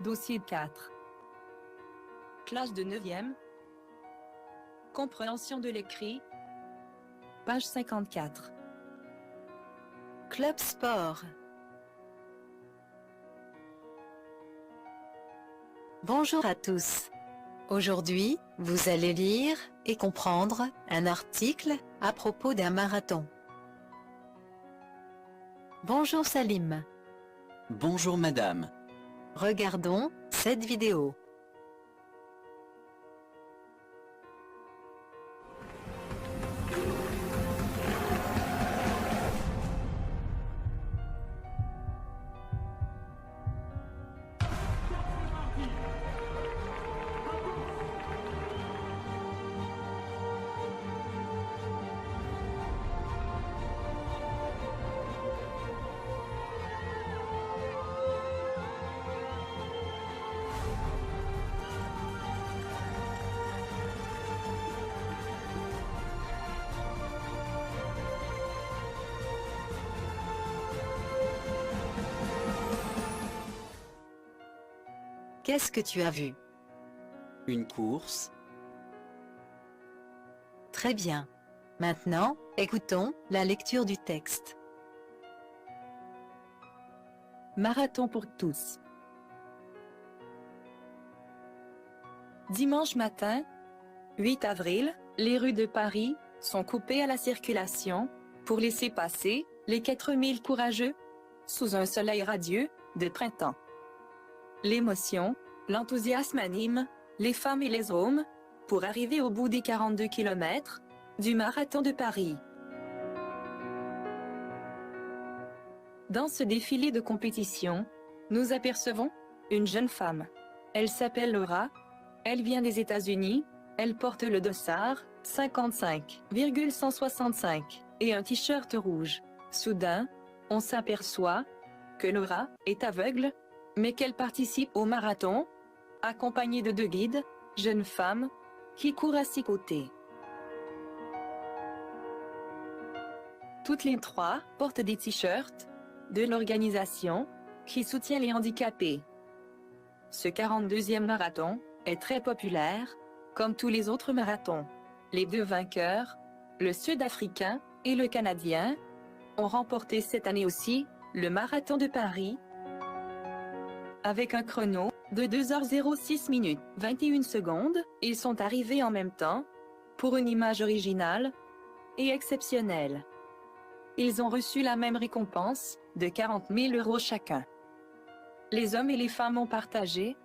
Dossier 4. Classe de 9e. Compréhension de l'écrit. Page 54. Club Sport. Bonjour à tous. Aujourd'hui, vous allez lire et comprendre un article à propos d'un marathon. Bonjour Salim. Bonjour madame. Regardons cette vidéo. Qu'est-ce que tu as vu? Une course? Très bien. Maintenant, écoutons la lecture du texte. Marathon pour tous. Dimanche matin, 8 avril, les rues de Paris sont coupées à la circulation pour laisser passer les 4000 courageux sous un soleil radieux de printemps. L'émotion, l'enthousiasme animent les femmes et les hommes pour arriver au bout des 42 km du marathon de Paris. Dans ce défilé de compétition, nous apercevons une jeune femme. Elle s'appelle Laura, elle vient des États-Unis, elle porte le dossard 55,165 et un t-shirt rouge. Soudain, on s'aperçoit que Laura est aveugle, mais qu'elle participe au marathon, accompagnée de 2 guides, jeunes femmes, qui courent à ses côtés. Toutes les 3 portent des t-shirts de l'organisation qui soutient les handicapés. Ce 42e marathon est très populaire, comme tous les autres marathons. Les 2 vainqueurs, le Sud-Africain et le Canadien, ont remporté cette année aussi le marathon de Paris avec un chrono de 2h06 minutes 21 secondes. Ils sont arrivés en même temps pour une image originale et exceptionnelle. Ils ont reçu la même récompense de 40 000 € chacun. Les hommes et les femmes ont partagé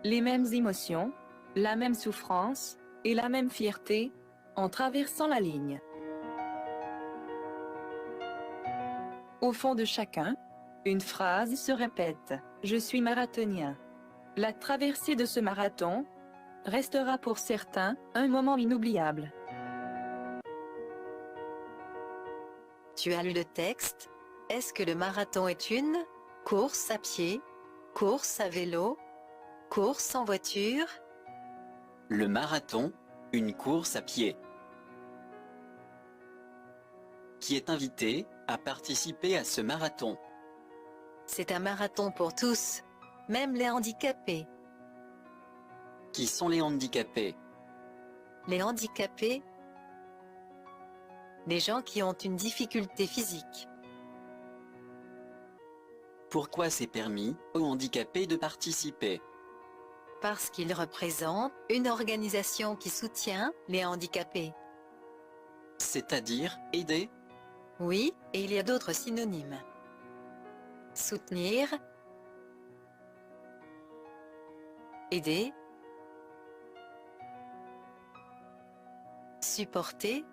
les mêmes émotions, la même souffrance et la même fierté en traversant la ligne. Au fond de chacun, une phrase se répète: « Je suis marathonien ». La traversée de ce marathon restera pour certains un moment inoubliable. Tu as lu le texte? Est-ce que le marathon est une course à pied, course à vélo, course en voiture? Le marathon, une course à pied. Qui est invité à participer à ce marathon? C'est un marathon pour tous, même les handicapés. Qui sont les handicapés? Les handicapés, les gens qui ont une difficulté physique. Pourquoi c'est permis aux handicapés de participer? Parce qu'ils représentent une organisation qui soutient les handicapés. C'est-à-dire aider? Oui, et il y a d'autres synonymes. Soutenir, aider, supporter,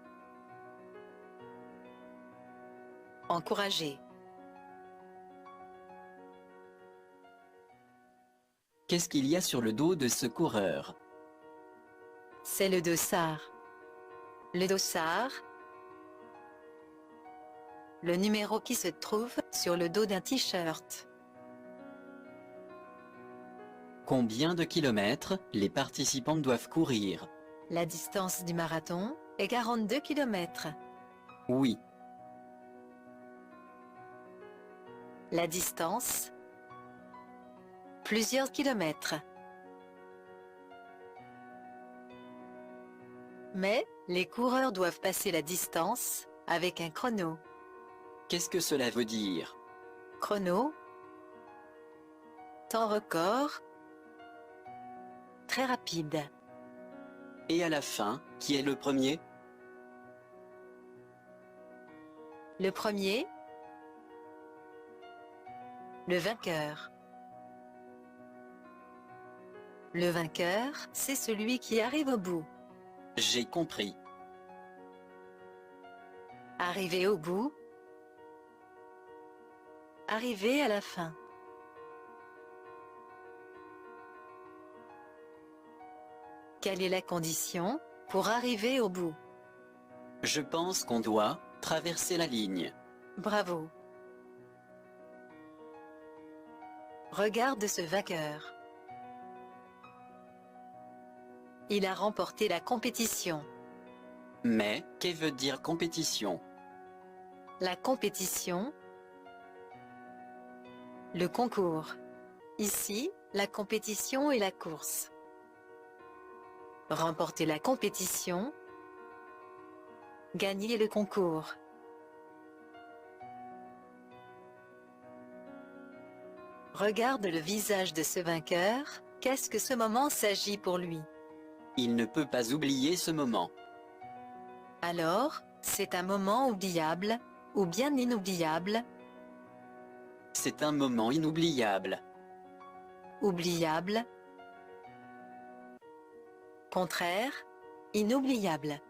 encourager. Qu'est-ce qu'il y a sur le dos de ce coureur? C'est le dossard. Le dossard, le numéro qui se trouve sur le dos d'un t-shirt. Combien de kilomètres les participants doivent courir? La distance du marathon est 42 km. Oui. La distance Plusieurs kilomètres. Mais, les coureurs doivent passer la distance avec un chrono. Qu'est-ce que cela veut dire? Chrono. Temps record. Très rapide. Et à la fin, qui est le premier? Le premier. Le vainqueur. Le vainqueur, c'est celui qui arrive au bout. J'ai compris. Arriver au bout. Arriver à la fin. Quelle est la condition pour arriver au bout? Je pense qu'on doit traverser la ligne. Bravo. Regarde ce vainqueur. Il a remporté la compétition. Mais, que veut dire compétition? La compétition. Le concours. Ici, la compétition et la course. Remporter la compétition. Gagner le concours. Regarde le visage de ce vainqueur, qu'est-ce que ce moment s'agit pour lui? Il ne peut pas oublier ce moment. Alors, c'est un moment oubliable, ou bien inoubliable? C'est un moment inoubliable. Oubliable. Contraire, inoubliable.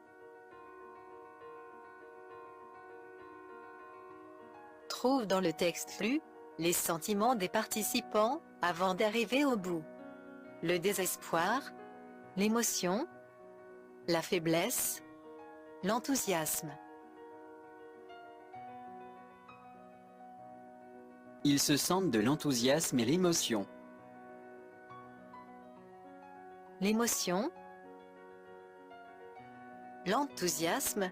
Trouve dans le texte lu les sentiments des participants avant d'arriver au bout. Le désespoir, l'émotion, la faiblesse, l'enthousiasme. Ils se sentent de l'enthousiasme et l'émotion. L'émotion, l'enthousiasme,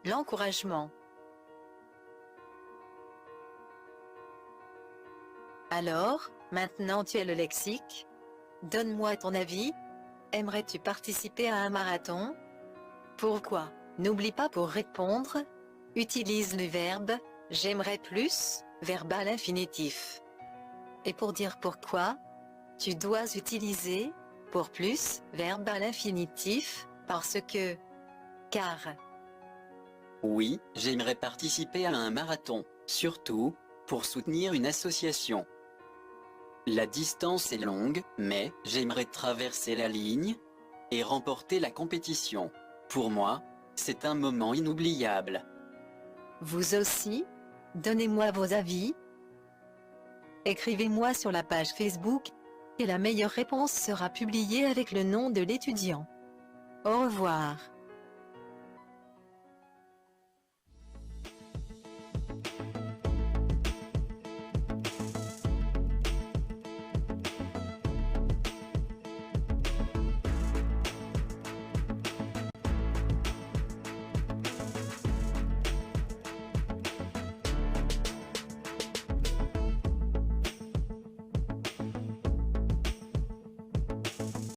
l'encouragement. Alors, maintenant tu as le lexique. Donne-moi ton avis. Aimerais-tu participer à un marathon? Pourquoi? N'oublie pas pour répondre. Utilise le verbe « j'aimerais plus », verbal infinitif. Et pour dire pourquoi, tu dois utiliser « pour plus », verbe à l'infinitif, parce que « car ». Oui, j'aimerais participer à un marathon, surtout pour soutenir une association. La distance est longue, mais j'aimerais traverser la ligne et remporter la compétition. Pour moi, c'est un moment inoubliable. Vous aussi, donnez-moi vos avis. Écrivez-moi sur la page Facebook et la meilleure réponse sera publiée avec le nom de l'étudiant. Au revoir.